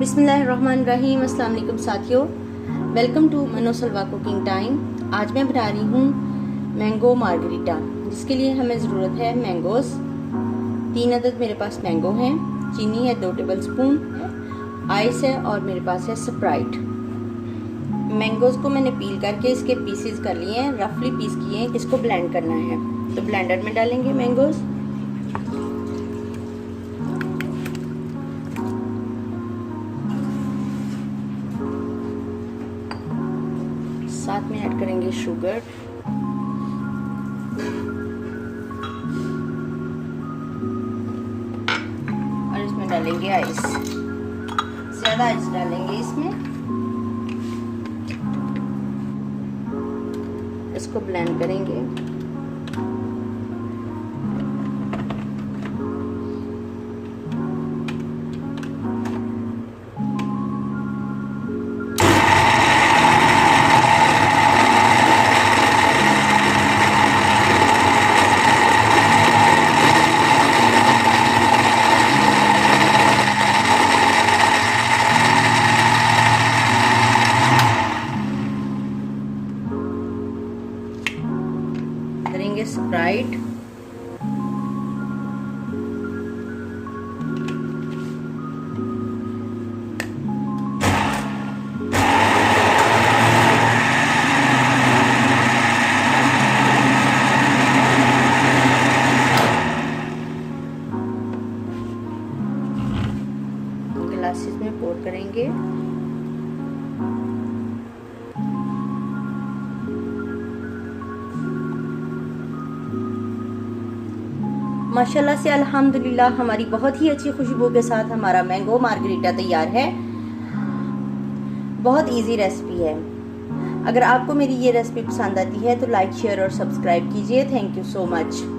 बिस्मिल्लाहिर्रहमानिर्रहीम। अस्सलाम वालेकुम साथियों, वेलकम टू मनो सलवा कुकिंग टाइम। आज मैं बना रही हूँ मैंगो मार्गरीटा, जिसके लिए हमें ज़रूरत है मैंगोस। 3 अदद मेरे पास मैंगो हैं, चीनी है 2 टेबल स्पून, आइस है और मेरे पास है स्प्राइट। मैंगोस को मैंने पील करके इसके पीसेस कर लिए हैं, रफली पीस किए हैं। इसको ब्लेंड करना है, तो ब्लेंडर में डालेंगे मैंगोस। साथ में ऐड करेंगे शुगर, और इसमें डालेंगे आइस। ज़्यादा आइस डालेंगे इसमें। इसको ब्लेंड करेंगे। करेंगे स्प्राइट, ग्लासेस में पोर करेंगे। माशाल्लाह से अल्हम्दुलिल्लाह हमारी बहुत ही अच्छी खुशबू के साथ हमारा मैंगो मार्गरीटा तैयार है। बहुत इजी रेसिपी है। अगर आपको मेरी ये रेसिपी पसंद आती है तो लाइक, शेयर और सब्सक्राइब कीजिए। Thank you so much.